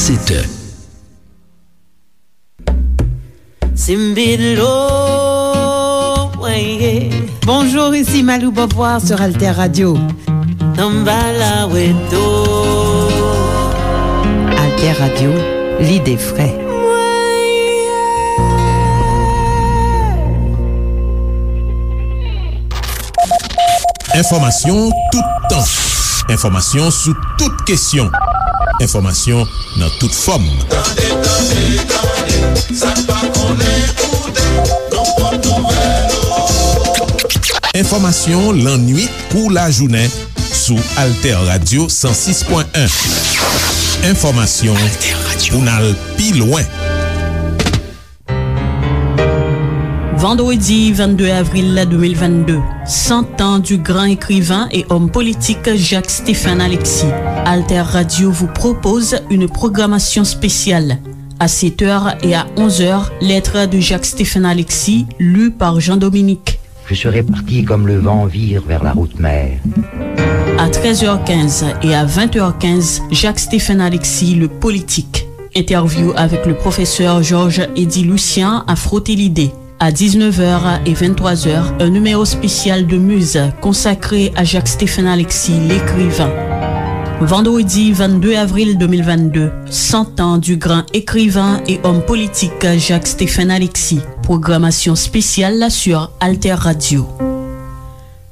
17h. Bonjour, ici Malou Beauvoir sur Alter Radio. Alter Radio, l'idée frais. Information tout temps. Information sous toutes questions. Information dans toute forme. Information l'ennui pour la journée sous Alter Radio 106.1. Information ou n'al pi loin. Vendredi 22 avril 2022, 100 ans du grand écrivain et homme politique Jacques-Stéphane Alexis. Alter Radio vous propose une programmation spéciale. À 7h et à 11h, lettre de Jacques-Stéphane Alexis, lue par Jean-Dominique. Je serai parti comme le vent vire vers la route mère. À 13h15 et à 20h15, Jacques-Stéphane Alexis, le politique. Interview avec le professeur Georges-Éddy Lucien à Frotter l'idée. À 19h et 23h, un numéro spécial de Muse consacré à Jacques-Stéphane Alexis, l'écrivain. Vendredi 22 avril 2022, 100 ans du grand écrivain et homme politique Jacques-Stéphane Alexis. Programmation spéciale sur Alter Radio.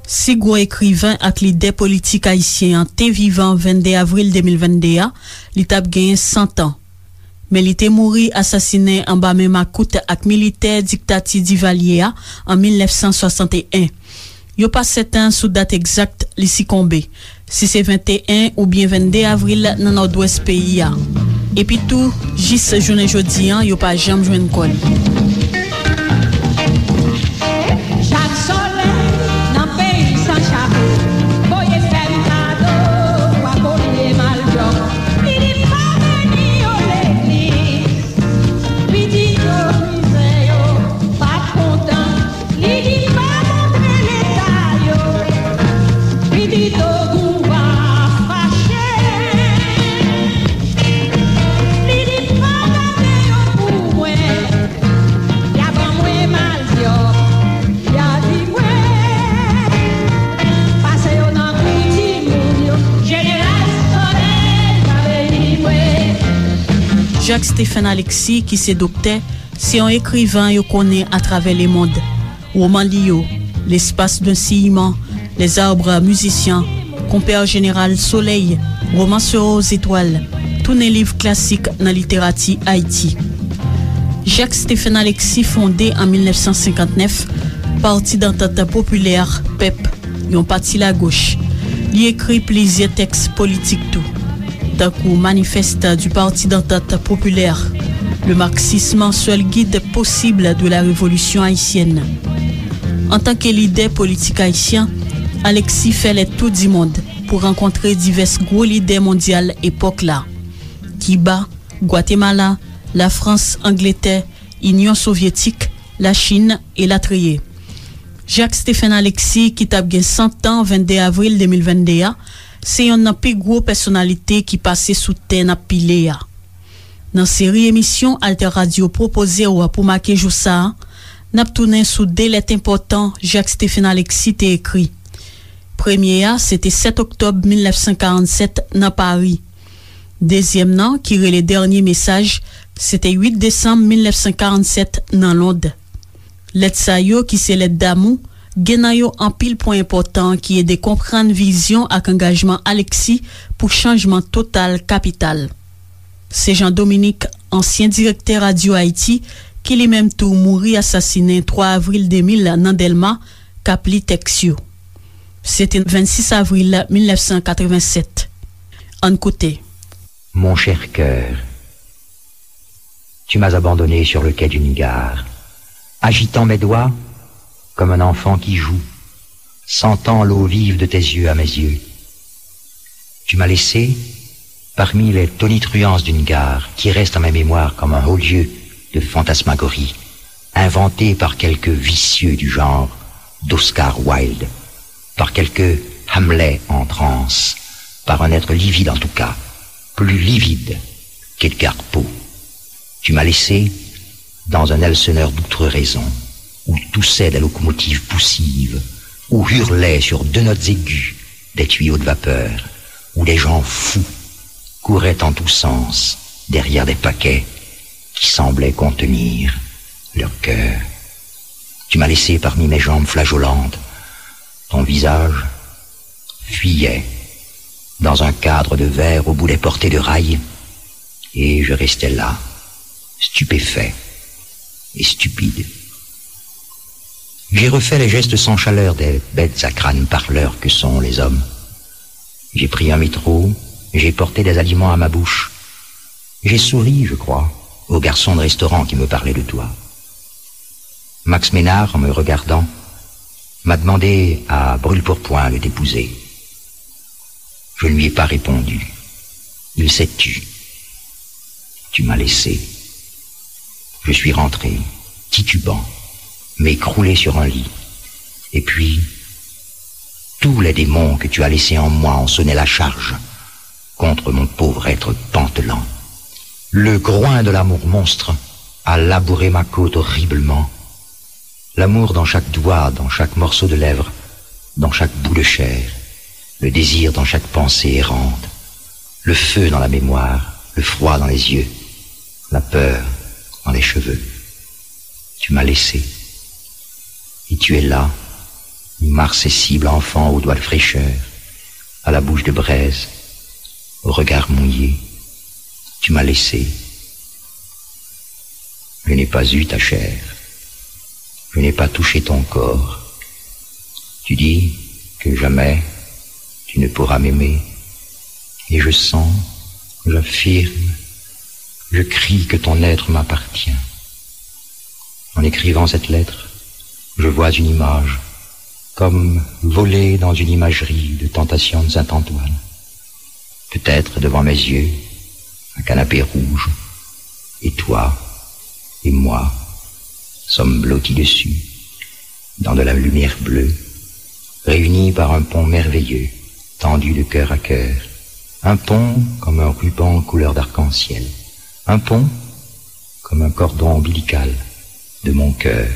Si gros écrivain ak l'idée politique haïtien te vivant 22 avril 2021, l'étape gagne 100 ans. Mais il était mouru assassiné en bas même à Kout ak militaire dictati Duvalier en 1961. Yo pas 7 ans sous date exacte li si combe. Si c'est 21 ou bien 22 avril dans nord-ouest pays. Et puis tout, jis journée jodi yo pas jamais joine kol. Jacques-Stéphane Alexis, qui se docteur, c'est un écrivain yo connaît à travers les mondes. Roman Lio, l'espace d'un ciment, les arbres musiciens, compère général Soleil, romanceur aux étoiles, tous les livres classiques dans la littérature Haïti. Jacques-Stéphane Alexis fondé en 1959, parti d'entente populaire PEP, yon parti la gauche. Il écrit plusieurs textes politiques tout. D'un coup manifeste du Parti d'entente populaire, le marxisme seul guide possible de la révolution haïtienne. En tant que leader politique haïtien, Alexis fait les tours du monde pour rencontrer divers gros leaders mondiaux époque là. Cuba, Guatemala, la France, Angleterre, Union soviétique, la Chine et la Trier. Jacques-Stéphane Alexis, qui tape 100 ans 22 avril 2021, c'est une plus grosse personnalité qui passait sous terre na pilé. Dans série émission Alter Radio proposée pour marquer jour ça, n'a tourné sous deux lettres importantes Jacques-Stéphane Alexis t'a écrit. Première, c'était 7 octobre 1947 dans Paris. Deuxième nom, qui est le dernier message, c'était 8 décembre 1947 dans Londres. Lettre sa yo qui c'est lettre d'amour, genayo en pile point important qui est de comprendre vision ak engagement Alexis pour changement total capital. C'est Jean-Dominique, ancien directeur Radio Haïti, qui lui-même tout mouri assassiné 3 avril 2000 dans Delma, Capli Texio. C'était 26 avril 1987. En côté. Mon cher cœur, tu m'as abandonné sur le quai d'une gare, agitant mes doigts comme un enfant qui joue, sentant l'eau vive de tes yeux à mes yeux. Tu m'as laissé parmi les tonitruances d'une gare qui reste dans ma mémoire comme un haut lieu de fantasmagorie, inventé par quelques vicieux du genre d'Oscar Wilde, par quelques Hamlet en transe, par un être livide en tout cas, plus livide qu'Edgar Poe. Tu m'as laissé dans un Elseneur d'outre-raison, où toussaient des locomotives poussives, où hurlaient sur 2 notes aiguës des tuyaux de vapeur, où des gens fous couraient en tous sens derrière des paquets qui semblaient contenir leur cœur. Tu m'as laissé parmi mes jambes flageolantes. Ton visage fuyait dans un cadre de verre au bout des portées de rails, et je restais là, stupéfait et stupide. J'ai refait les gestes sans chaleur des bêtes à crâne parleurs que sont les hommes. J'ai pris un métro, j'ai porté des aliments à ma bouche. J'ai souri, je crois, au garçon de restaurant qui me parlait de toi. Max Ménard, en me regardant, m'a demandé à brûle-pourpoint de t'épouser. Je ne lui ai pas répondu. Il s'est tu. Tu m'as laissé. Je suis rentré, titubant, m'écroulé sur un lit. Et puis, tous les démons que tu as laissés en moi ont sonné la charge contre mon pauvre être pantelant. Le groin de l'amour monstre a labouré ma côte horriblement. L'amour dans chaque doigt, dans chaque morceau de lèvre, dans chaque bout de chair, le désir dans chaque pensée errante, le feu dans la mémoire, le froid dans les yeux, la peur dans les cheveux. Tu m'as laissé. Et tu es là, immarcessible enfant aux doigts de fraîcheur, à la bouche de braise, au regard mouillé. Tu m'as laissé. Je n'ai pas eu ta chair. Je n'ai pas touché ton corps. Tu dis que jamais tu ne pourras m'aimer. Et je sens, j'affirme, je crie que ton être m'appartient. En écrivant cette lettre, je vois une image, comme volée dans une imagerie de Tentation de Saint-Antoine. Peut-être devant mes yeux, un canapé rouge, et toi et moi sommes blottis dessus, dans de la lumière bleue, réunis par un pont merveilleux, tendu de cœur à cœur. Un pont comme un ruban couleur d'arc-en-ciel. Un pont comme un cordon ombilical, de mon cœur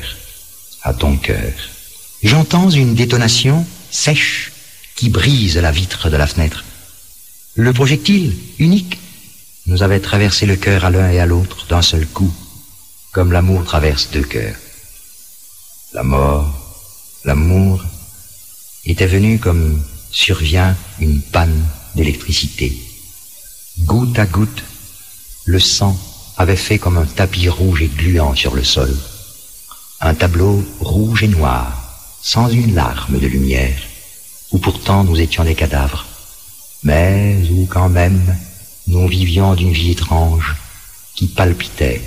à ton cœur. J'entends une détonation sèche qui brise la vitre de la fenêtre. Le projectile, unique, nous avait traversé le cœur à l'un et à l'autre d'un seul coup, comme l'amour traverse 2 cœurs. La mort, l'amour, était venu comme survient une panne d'électricité. Goutte à goutte, le sang avait fait comme un tapis rouge et gluant sur le sol. Un tableau rouge et noir, sans une larme de lumière, où pourtant nous étions des cadavres, mais où quand même nous vivions d'une vie étrange qui palpitait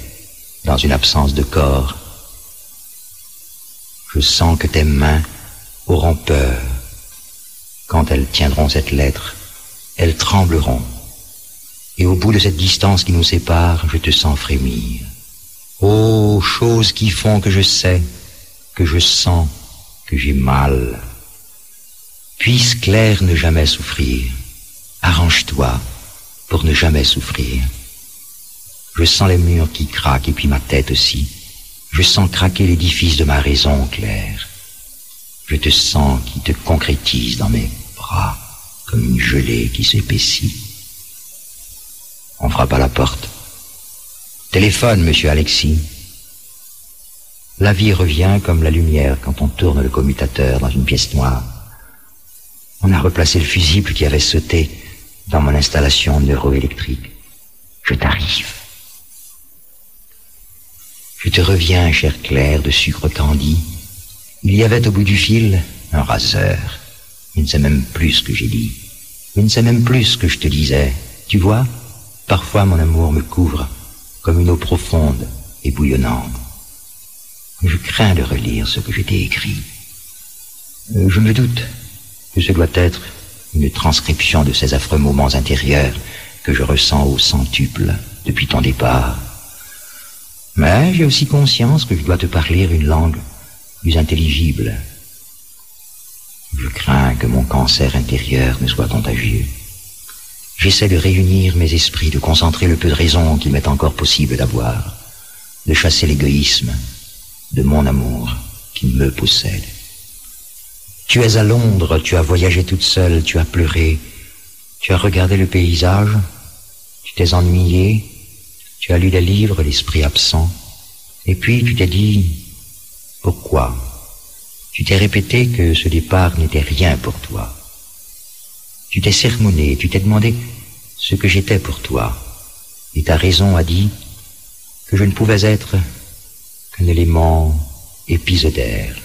dans une absence de corps. Je sens que tes mains auront peur. Quand elles tiendront cette lettre, elles trembleront. Et au bout de cette distance qui nous sépare, je te sens frémir. Oh, choses qui font que je sais, que je sens, que j'ai mal. Puisse Claire ne jamais souffrir. Arrange-toi pour ne jamais souffrir. Je sens les murs qui craquent et puis ma tête aussi. Je sens craquer l'édifice de ma raison, Claire. Je te sens qui te concrétise dans mes bras comme une gelée qui s'épaissit. On frappe à la porte. Téléphone, monsieur Alexis. La vie revient comme la lumière quand on tourne le commutateur dans une pièce noire. On a replacé le fusible qui avait sauté dans mon installation neuroélectrique. Je t'arrive. Je te reviens, chère Claire, de sucre candi. Il y avait au bout du fil un raseur. Je ne sais même plus ce que j'ai dit. Je ne sais même plus ce que je te disais. Tu vois, parfois mon amour me couvre comme une eau profonde et bouillonnante. Je crains de relire ce que je t'ai écrit. Je me doute que ce doit être une transcription de ces affreux moments intérieurs que je ressens au centuple depuis ton départ. Mais j'ai aussi conscience que je dois te parler une langue plus intelligible. Je crains que mon cancer intérieur ne soit contagieux. J'essaie de réunir mes esprits, de concentrer le peu de raison qu'il m'est encore possible d'avoir, de chasser l'égoïsme de mon amour qui me possède. Tu es à Londres, tu as voyagé toute seule, tu as pleuré, tu as regardé le paysage, tu t'es ennuyé, tu as lu des livres, l'esprit absent, et puis tu t'es dit, pourquoi? Tu t'es répété que ce départ n'était rien pour toi. Tu t'es sermonné, tu t'es demandé ce que j'étais pour toi, et ta raison a dit que je ne pouvais être qu'un élément épisodaire.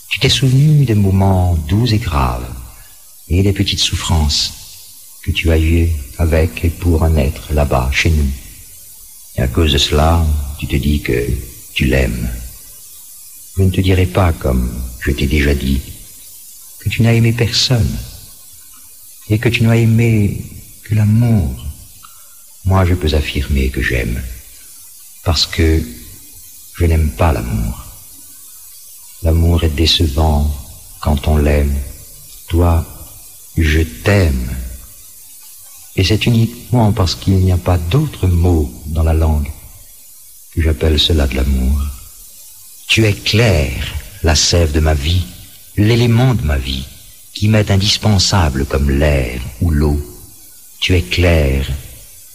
Tu t'es souvenu des moments doux et graves, et des petites souffrances que tu as eues avec et pour un être là-bas, chez nous. Et à cause de cela, tu te dis que tu l'aimes. Je ne te dirai pas, comme je t'ai déjà dit, que tu n'as aimé personne, et que tu n'as aimé que l'amour. Moi, je peux affirmer que j'aime, parce que je n'aime pas l'amour. L'amour est décevant quand on l'aime. Toi, je t'aime. Et c'est uniquement parce qu'il n'y a pas d'autre mot dans la langue que j'appelle cela de l'amour. Tu es clair, la sève de ma vie, l'élément de ma vie, qui m'est indispensable comme l'air ou l'eau. Tu es clair,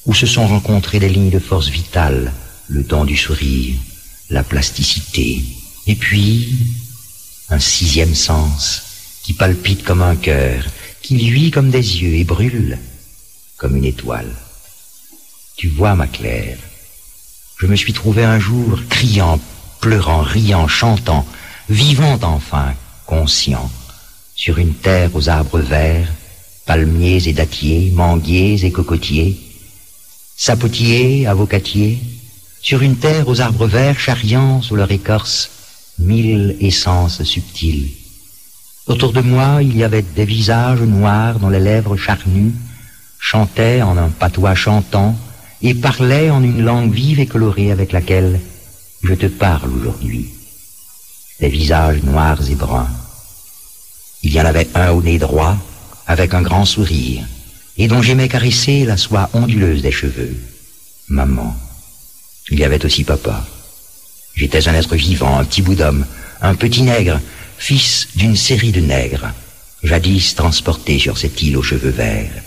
où se sont rencontrées des lignes de force vitale, le don du sourire, la plasticité, et puis un sixième sens qui palpite comme un cœur, qui luit comme des yeux et brûle comme une étoile. Tu vois, ma Claire, je me suis trouvé un jour criant, pleurant, riant, chantant, vivant enfin, conscient, sur une terre aux arbres verts, palmiers et dattiers, manguiers et cocotiers, sapotiers, avocatiers, sur une terre aux arbres verts charriant sous leur écorce 1000 essences subtiles. Autour de moi, il y avait des visages noirs dont les lèvres charnues chantaient en un patois chantant et parlaient en une langue vive et colorée avec laquelle je te parle aujourd'hui. Des visages noirs et bruns. Il y en avait un au nez droit, avec un grand sourire, et dont j'aimais caresser la soie onduleuse des cheveux. Maman. Il y avait aussi papa. J'étais un être vivant, un petit bout d'homme, un petit nègre, fils d'une série de nègres, jadis transportés sur cette île aux cheveux verts,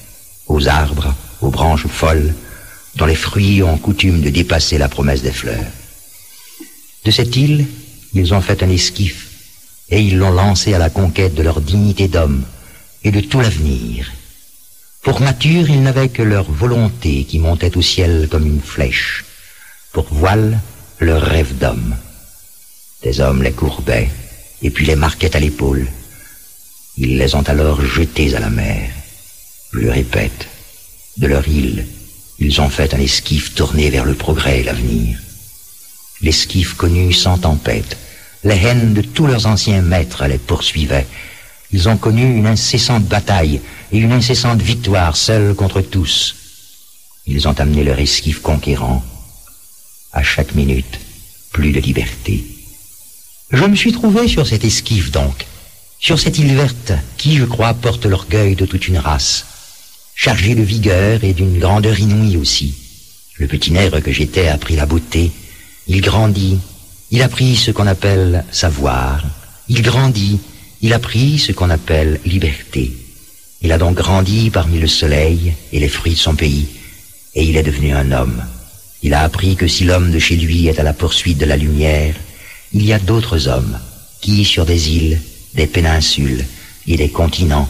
aux arbres, aux branches folles, dont les fruits ont coutume de dépasser la promesse des fleurs. De cette île, ils ont fait un esquif, et ils l'ont lancé à la conquête de leur dignité d'homme et de tout l'avenir. Pour nature, ils n'avaient que leur volonté qui montait au ciel comme une flèche. Pour voile, leur rêve d'homme. Des hommes les courbaient, et puis les marquaient à l'épaule. Ils les ont alors jetés à la mer. Je le répète, de leur île, ils ont fait un esquif tourné vers le progrès et l'avenir. L'esquif connu sans tempête. Les haines de tous leurs anciens maîtres les poursuivaient. Ils ont connu une incessante bataille et une incessante victoire seuls contre tous. Ils ont amené leur esquif conquérant. À chaque minute, plus de liberté. Je me suis trouvé sur cet esquif donc, sur cette île verte qui, je crois, porte l'orgueil de toute une race, chargée de vigueur et d'une grandeur inouïe aussi. Le petit nègre que j'étais a pris la beauté, il grandit, il a pris ce qu'on appelle savoir, il grandit, il a pris ce qu'on appelle liberté. Il a donc grandi parmi le soleil et les fruits de son pays, et il est devenu un homme. Il a appris que si l'homme de chez lui est à la poursuite de la lumière, il y a d'autres hommes qui, sur des îles, des péninsules et des continents,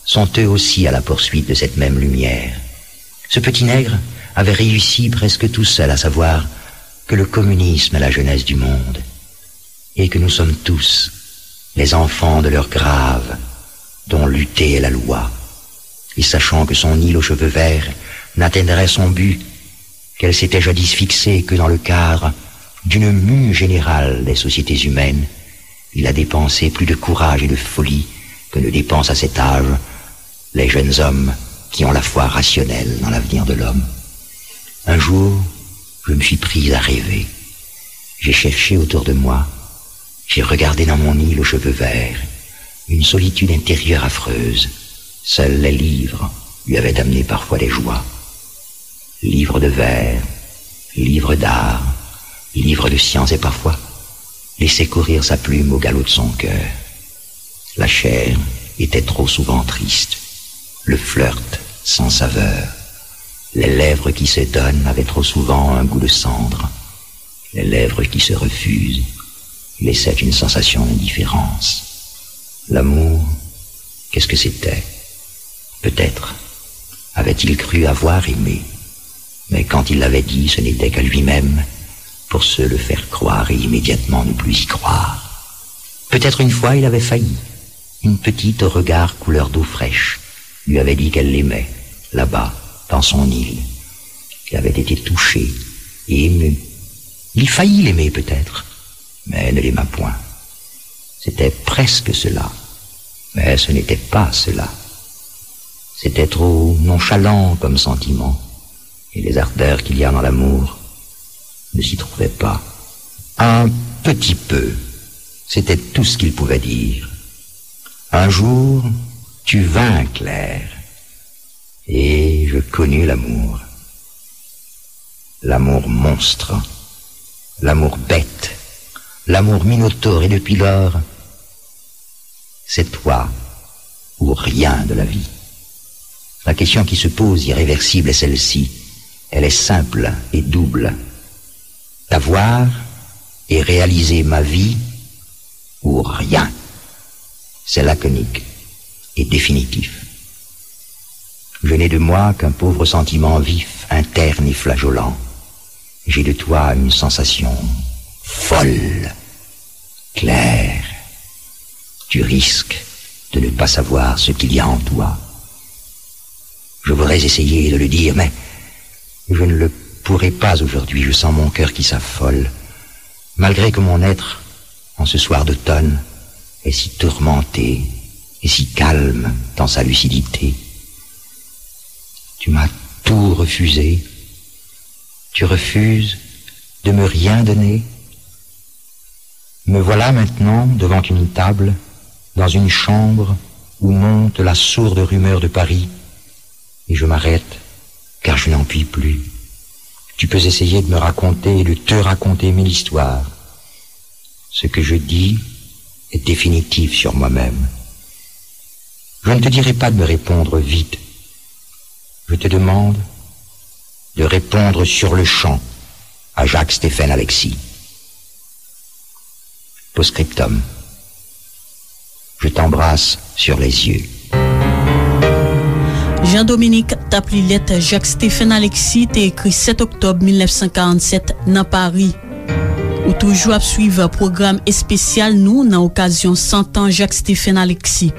sont eux aussi à la poursuite de cette même lumière. Ce petit nègre avait réussi presque tout seul à savoir que le communisme est la jeunesse du monde, et que nous sommes tous les enfants de l'heure grave, dont lutter est la loi. Et sachant que son île aux cheveux verts n'atteindrait son but, qu'elle s'était jadis fixée que dans le cadre d'une mue générale des sociétés humaines, il a dépensé plus de courage et de folie que ne dépensent à cet âge les jeunes hommes qui ont la foi rationnelle dans l'avenir de l'homme. Un jour, je me suis pris à rêver. J'ai cherché autour de moi, j'ai regardé dans mon île aux cheveux verts, une solitude intérieure affreuse. Seuls les livres, lui avait amené parfois des joies. Livres de vers, livres d'art, livres de science et parfois laissait courir sa plume au galop de son cœur. La chair était trop souvent triste, le flirt sans saveur. Les lèvres qui se donnent avaient trop souvent un goût de cendre. Les lèvres qui se refusent laissaient une sensation d'indifférence. L'amour, qu'est-ce que c'était? Peut-être avait-il cru avoir aimé, mais quand il l'avait dit, ce n'était qu'à lui-même pour se le faire croire et immédiatement ne plus y croire. Peut-être une fois il avait failli. Une petite au regard couleur d'eau fraîche lui avait dit qu'elle l'aimait, là-bas, dans son île. Il avait été touché et ému. Il faillit l'aimer peut-être, mais ne l'aima point. C'était presque cela, mais ce n'était pas cela. C'était trop nonchalant comme sentiment, et les ardeurs qu'il y a dans l'amour ne s'y trouvaient pas. Un petit peu, c'était tout ce qu'il pouvait dire. Un jour, tu vins, Claire, et je connus l'amour. L'amour monstre, l'amour bête, l'amour minotaure, et depuis lors, c'est toi ou rien de la vie. La question qui se pose, irréversible, est celle-ci. Elle est simple et double. Avoir et réaliser ma vie ou rien. C'est laconique et définitif. Je n'ai de moi qu'un pauvre sentiment vif, interne et flageolant. J'ai de toi une sensation folle, claire. Tu risques de ne pas savoir ce qu'il y a en toi. Je voudrais essayer de le dire, mais je ne le pourrai pas aujourd'hui. Je sens mon cœur qui s'affole, malgré que mon être, en ce soir d'automne, est si tourmenté et si calme dans sa lucidité. Tu m'as tout refusé. Tu refuses de me rien donner. Me voilà maintenant devant une table, dans une chambre où monte la sourde rumeur de Paris, et je m'arrête, car je n'en puis plus. Tu peux essayer de me raconter et de te raconter mille histoires. Ce que je dis est définitif sur moi-même. Je ne te dirai pas de me répondre vite. Je te demande de répondre sur le champ à Jacques-Stéphane Alexis. Post-scriptum. Je t'embrasse sur les yeux. Jean-Dominique Taplilet, Jacques-Stéphane Alexis te écrit 7 octobre 1947 dans Paris. Ou toujours à suivre programme spécial nous dans occasion 100 ans Jacques-Stéphane Alexis.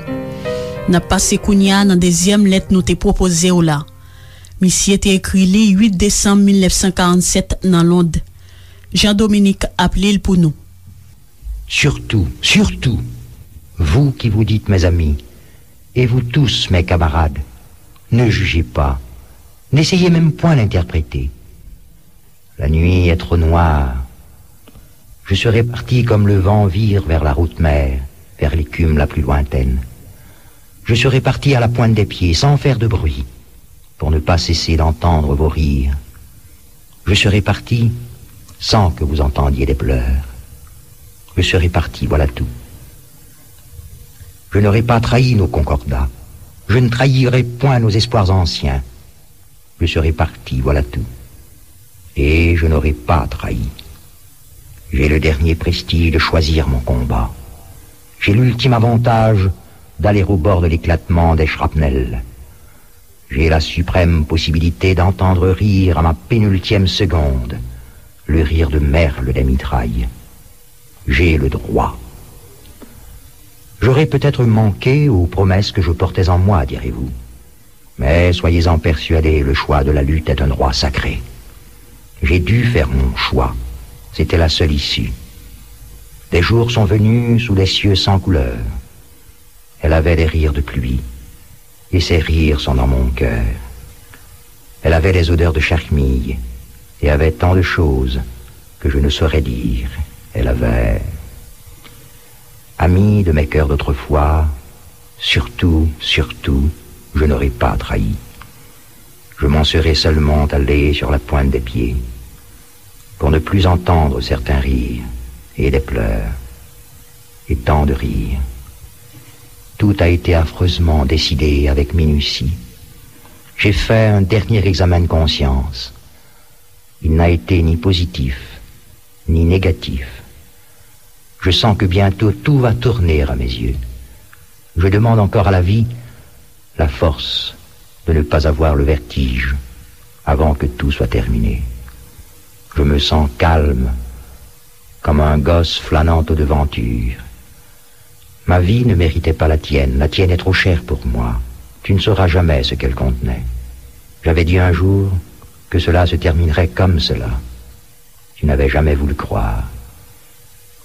N'a passé kounya dans deuxième lettre nous te proposé ou là. Monsieur te écrit le 8 décembre 1947 dans Londres. Jean-Dominique appelé pour nous. Surtout, vous qui vous dites mes amis, et vous tous mes camarades, ne jugez pas, n'essayez même point d'interpréter. La nuit est trop noire. Je serai parti comme le vent vire vers la route mère, vers l'écume la plus lointaine. Je serai parti à la pointe des pieds, sans faire de bruit, pour ne pas cesser d'entendre vos rires. Je serai parti sans que vous entendiez des pleurs. Je serai parti, voilà tout. Je n'aurai pas trahi nos concordats. Je ne trahirai point nos espoirs anciens. Je serai parti, voilà tout. Et je n'aurai pas trahi. J'ai le dernier prestige de choisir mon combat. J'ai l'ultime avantage d'aller au bord de l'éclatement des shrapnels. J'ai la suprême possibilité d'entendre rire à ma pénultième seconde le rire de merle des mitrailles. J'ai le droit. J'aurais peut-être manqué aux promesses que je portais en moi, direz-vous. Mais soyez-en persuadés, le choix de la lutte est un droit sacré. J'ai dû faire mon choix. C'était la seule issue. Des jours sont venus sous des cieux sans couleur. Elle avait des rires de pluie, et ces rires sont dans mon cœur. Elle avait des odeurs de charmille, et avait tant de choses que je ne saurais dire. Elle avait... Amis de mes cœurs d'autrefois, surtout, je n'aurais pas trahi. je m'en serais seulement allé sur la pointe des pieds, pour ne plus entendre certains rires et des pleurs, et tant de rires. Tout a été affreusement décidé avec minutie. J'ai fait un dernier examen de conscience. Il n'a été ni positif, ni négatif. Je sens que bientôt tout va tourner à mes yeux. Je demande encore à la vie la force de ne pas avoir le vertige avant que tout soit terminé. Je me sens calme, comme un gosse flânant aux devantures. Ma vie ne méritait pas la tienne est trop chère pour moi. Tu ne sauras jamais ce qu'elle contenait. J'avais dit un jour que cela se terminerait comme cela. Tu n'avais jamais voulu croire.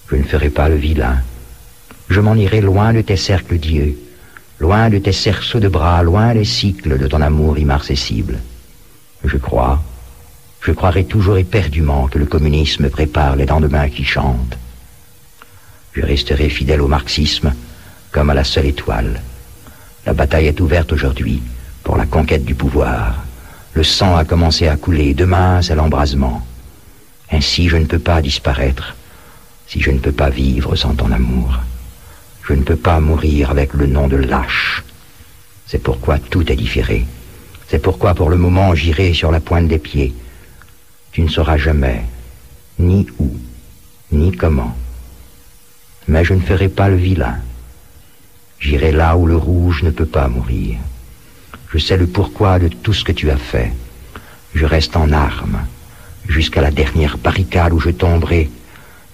Je ne ferai pas le vilain. Je m'en irai loin de tes cercles d'yeux, loin de tes cerceaux de bras, loin des cycles de ton amour immarcessible. Je croirai toujours éperdument que le communisme prépare les lendemains qui chantent. Je resterai fidèle au marxisme comme à la seule étoile. La bataille est ouverte aujourd'hui pour la conquête du pouvoir. Le sang a commencé à couler, demain c'est l'embrasement. Ainsi je ne peux pas disparaître si je ne peux pas vivre sans ton amour. Je ne peux pas mourir avec le nom de lâche. C'est pourquoi tout est différé. C'est pourquoi pour le moment j'irai sur la pointe des pieds. Tu ne sauras jamais ni où, ni comment. Mais je ne ferai pas le vilain. J'irai là où le rouge ne peut pas mourir. Je sais le pourquoi de tout ce que tu as fait. Je reste en armes, jusqu'à la dernière barricade où je tomberai,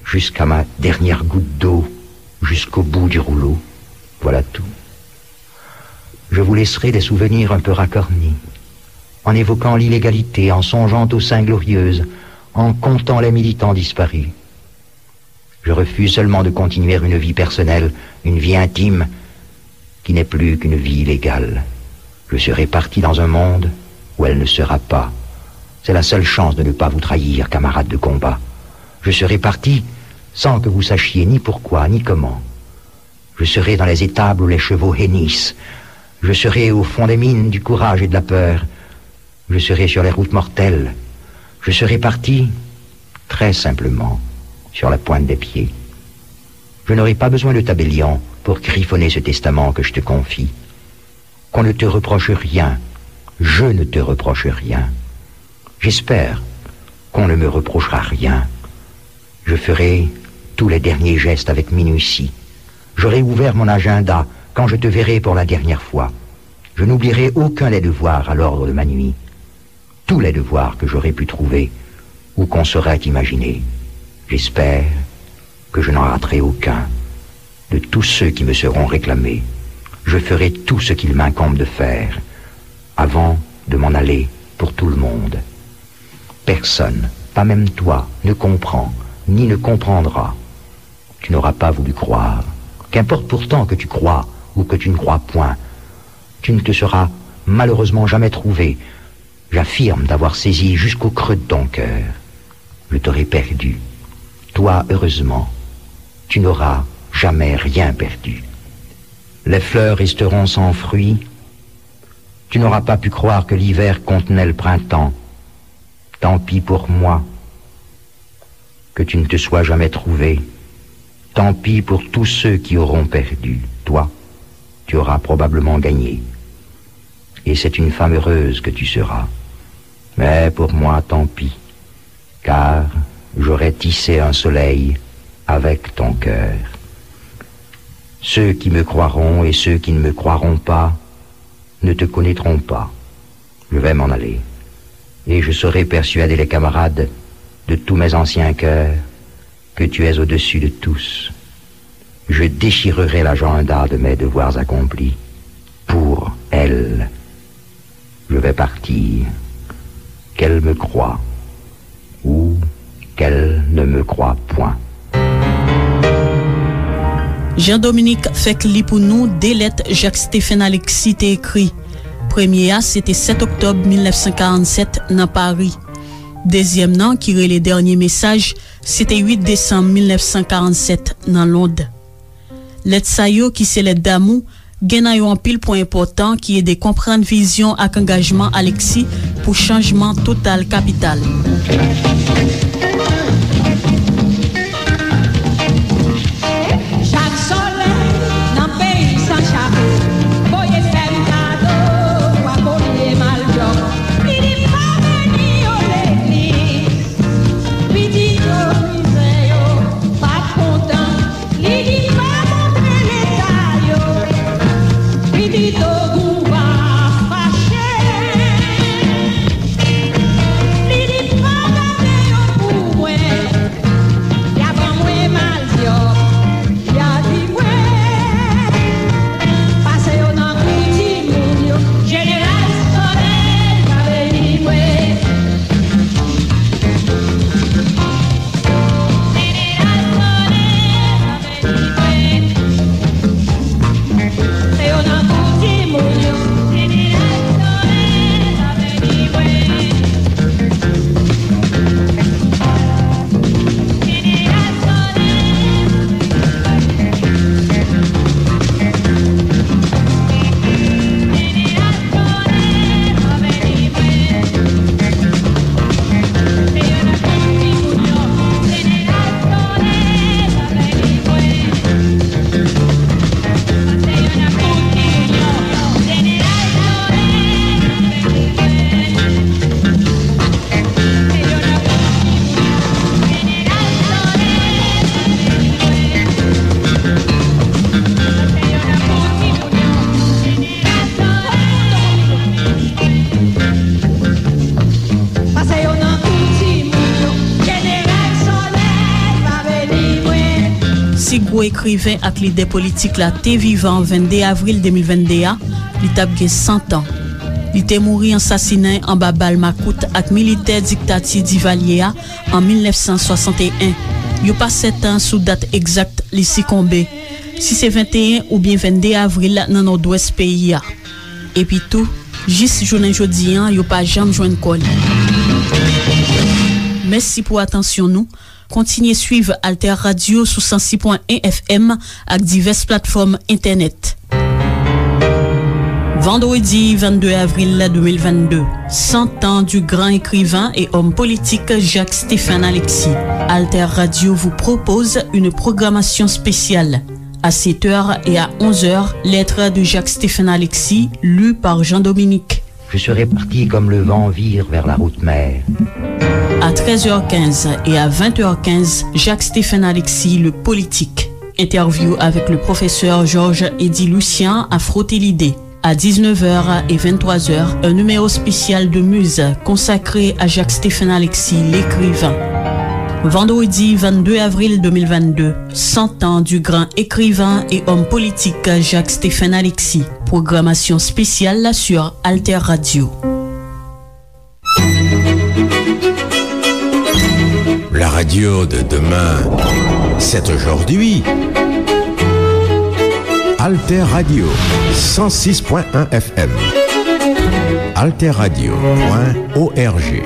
jusqu'à ma dernière goutte d'eau, jusqu'au bout du rouleau. Voilà tout. Je vous laisserai des souvenirs un peu racornis, en évoquant l'illégalité, en songeant aux seins glorieuses, en comptant les militants disparus. Je refuse seulement de continuer une vie personnelle, une vie intime, qui n'est plus qu'une vie illégale. Je serai parti dans un monde où elle ne sera pas. C'est la seule chance de ne pas vous trahir, camarades de combat. Je serai parti sans que vous sachiez ni pourquoi, ni comment. Je serai dans les étables où les chevaux hennissent. Je serai au fond des mines du courage et de la peur. Je serai sur les routes mortelles. Je serai parti, très simplement, sur la pointe des pieds. Je n'aurai pas besoin de tabellion pour griffonner ce testament que je te confie. Qu'on ne te reproche rien. Je ne te reproche rien. J'espère qu'on ne me reprochera rien. Je ferai tous les derniers gestes avec minutie. J'aurai ouvert mon agenda quand je te verrai pour la dernière fois. Je n'oublierai aucun des devoirs à l'ordre de ma nuit. Tous les devoirs que j'aurai pu trouver ou qu'on saurait imaginer. J'espère que je n'en raterai aucun. De tous ceux qui me seront réclamés, je ferai tout ce qu'il m'incombe de faire avant de m'en aller pour tout le monde. Personne, pas même toi, ne comprend ni ne comprendra. Tu n'auras pas voulu croire. Qu'importe pourtant que tu crois ou que tu ne crois point, tu ne te seras malheureusement jamais trouvé. J'affirme d'avoir saisi jusqu'au creux de ton cœur. Je t'aurai perdu. Toi, heureusement, tu n'auras jamais rien perdu. Les fleurs resteront sans fruits. Tu n'auras pas pu croire que l'hiver contenait le printemps. Tant pis pour moi que tu ne te sois jamais trouvé. Tant pis pour tous ceux qui auront perdu. Toi, tu auras probablement gagné. Et c'est une femme heureuse que tu seras. Mais pour moi, tant pis, car j'aurais tissé un soleil avec ton cœur. Ceux qui me croiront et ceux qui ne me croiront pas ne te connaîtront pas. Je vais m'en aller. Et je saurai persuader les camarades de tous mes anciens cœurs que tu es au-dessus de tous. Je déchirerai l'agenda de mes devoirs accomplis. Pour elle, je vais partir. Qu'elle me croie ou qu'elle ne me croie point. Jean-Dominique fèk li pou nou de let Jacques-Stéphane Alexis te ekri. Premier a, c'était 7 octobre 1947 nan Paris. Deuxième nan, ki re le dernier message, c'était 8 décembre 1947 nan Londres. Let sa yo ki se let damou, gen nan yo an pil point important ki ede comprendre vision ak engagement Alexis pou changement total capital. Écrivain ak l'idée politique la te vivant 22 avril 2021, li tap gen 100 ans. Li te mouri assassiné en babal makout ak militaire diktati Duvalier en 1961. Yo pas 7 ans sous date exacte li sikombe. Si c'est 21 ou bien 22 avril nan nord-ouest pays. Et puis tout, jis jounen jodi an, yo pas jam joine kol. Merci pour attention nous. Continuez suivre Alter Radio sous 106.1 FM ak diverses plateformes internet. Vendredi 22 avril 2022, 100 ans du grand écrivain et homme politique Jacques-Stéphane Alexis. Alter Radio vous propose une programmation spéciale. À 7h et à 11h, lettre de Jacques-Stéphane Alexis, lue par Jean-Dominique. Je serai parti comme le vent vire vers la route mère. À 13h15 et à 20h15, Jacques-Stéphane Alexis, le politique. Interview avec le professeur Georges-Eddy Lucien à frotter l'idée. À 19h et 23h, un numéro spécial de Muse consacré à Jacques-Stéphane Alexis, l'écrivain. Vendredi 22 avril 2022, 100 ans du grand écrivain et homme politique Jacques-Stéphane Alexis. Programmation spéciale sur Alter Radio. La radio de demain, c'est aujourd'hui. Alter Radio, 106.1 FM. alterradio.org.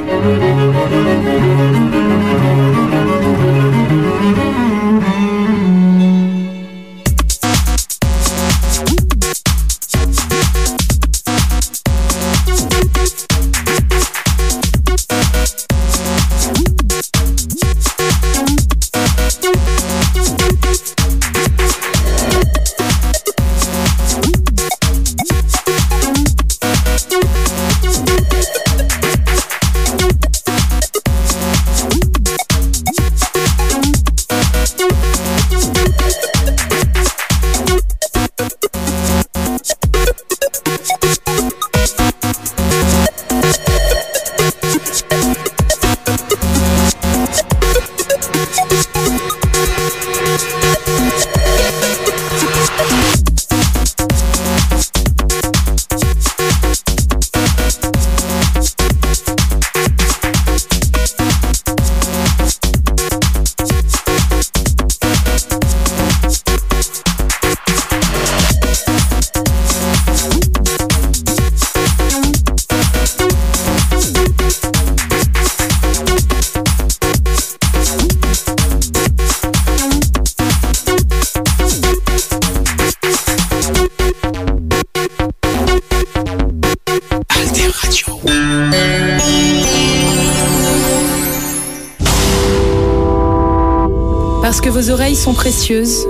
Parce que vos oreilles sont précieuses.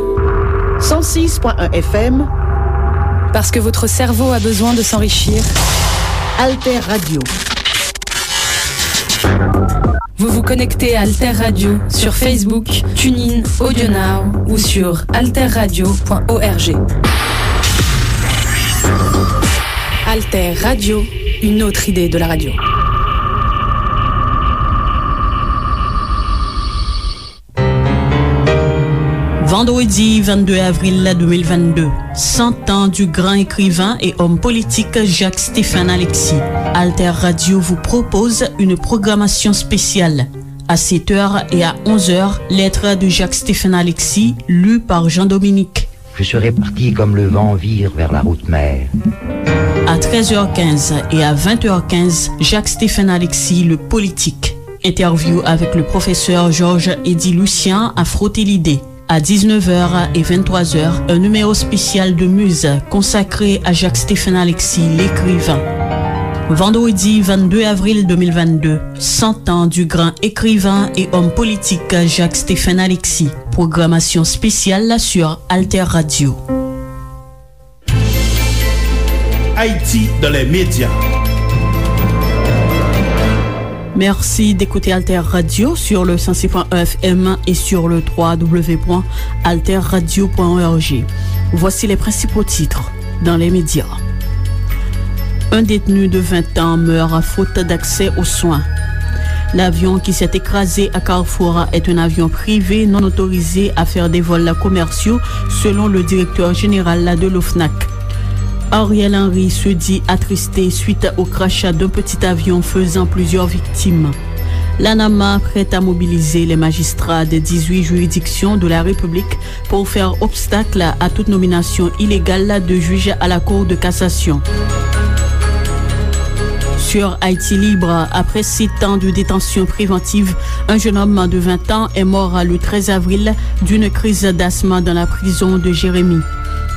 106.1 FM. Parce que votre cerveau a besoin de s'enrichir. Alter Radio. Vous vous connectez à Alter Radio sur Facebook, TuneIn, AudioNow ou sur alterradio.org. Alter Radio, une autre idée de la radio. Vendredi 22 avril 2022, 100 ans du grand écrivain et homme politique Jacques-Stéphane Alexis. Alter Radio vous propose une programmation spéciale. À 7h et à 11h, lettre de Jacques-Stéphane Alexis, lue par Jean-Dominique. Je serai parti comme le vent vire vers la route mère. À 13h15 et à 20h15, Jacques-Stéphane Alexis, le politique. Interview avec le professeur Georges-Éddy Lucien à Frotter l'idée. À 19h et 23h, un numéro spécial de Muse consacré à Jacques-Stéphane Alexis, l'écrivain. Vendredi 22 avril 2022, 100 ans du grand écrivain et homme politique Jacques-Stéphane Alexis. Programmation spéciale sur Alter Radio. Haïti dans les médias. Merci d'écouter Alter Radio sur le 106.1 FM et sur le www.alterradio.org. Voici les principaux titres dans les médias. Un détenu de 20 ans meurt à faute d'accès aux soins. L'avion qui s'est écrasé à Carrefour est un avion privé non autorisé à faire des vols commerciaux selon le directeur général de l'OFNAC. Ariel Henry se dit attristé suite au crachat d'un petit avion faisant plusieurs victimes. L'ANAMA prête à mobiliser les magistrats des 18 juridictions de la République pour faire obstacle à toute nomination illégale de juge à la Cour de cassation. Sur Haïti Libre, après 7 ans de détention préventive, un jeune homme de 20 ans est mort le 13 avril d'une crise d'asthme dans la prison de Jérémie.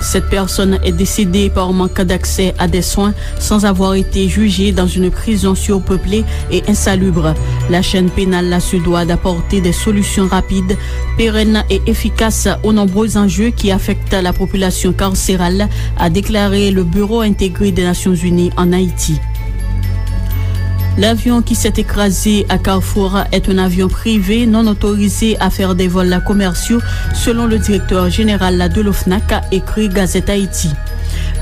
Cette personne est décédée par manque d'accès à des soins sans avoir été jugée dans une prison surpeuplée et insalubre. La chaîne pénale se doit d'apporter des solutions rapides, pérennes et efficaces aux nombreux enjeux qui affectent la population carcérale, a déclaré le Bureau intégré des Nations Unies en Haïti. L'avion qui s'est écrasé à Carrefour est un avion privé non autorisé à faire des vols commerciaux selon le directeur général de l'OFNAC, a écrit Gazette Haïti.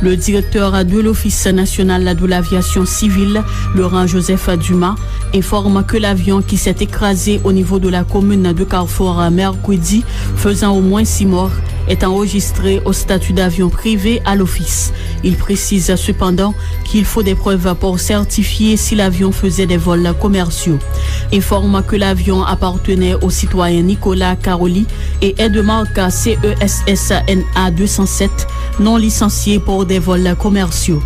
Le directeur de l'Office national de l'aviation civile, Laurent-Joseph Dumas, informe que l'avion qui s'est écrasé au niveau de la commune de Carrefour mercredi, faisant au moins 6 morts, est enregistré au statut d'avion privé à l'office. Il précise cependant qu'il faut des preuves pour certifier si l'avion faisait des vols commerciaux. Informe que l'avion appartenait au citoyen Nicolas Caroli et est de marque CESSNA 207, non licencié pour des vols commerciaux.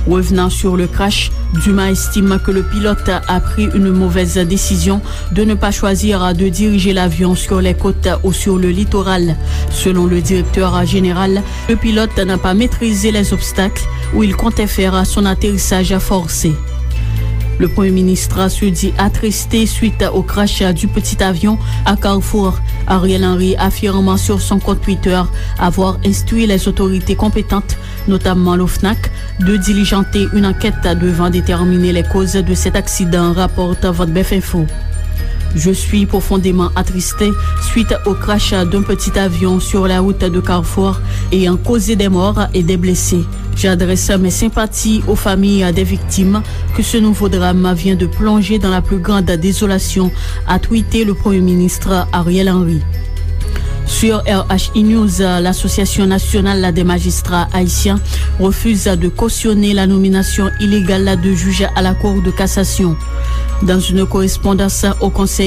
Revenant sur le crash, Dumas estime que le pilote a pris une mauvaise décision de ne pas choisir de diriger l'avion sur les côtes ou sur le littoral. Selon le directeur général, le pilote n'a pas maîtrisé les obstacles où il comptait faire son atterrissage forcé. Le Premier ministre se dit attristé suite au crash du petit avion à Carrefour. Ariel Henry affirme sur son compte Twitter avoir instruit les autorités compétentes, notamment l'OFNAC, de diligenter une enquête devant déterminer les causes de cet accident, rapporte votre BF Info. Je suis profondément attristé suite au crash d'un petit avion sur la route de Carrefour ayant causé des morts et des blessés. J'adresse mes sympathies aux familles des victimes que ce nouveau drame vient de plonger dans la plus grande désolation, a tweeté le Premier ministre Ariel Henry. Sur RHI News, l'Association nationale des magistrats haïtiens refuse de cautionner la nomination illégale de juge à la Cour de cassation. Dans une correspondance au Conseil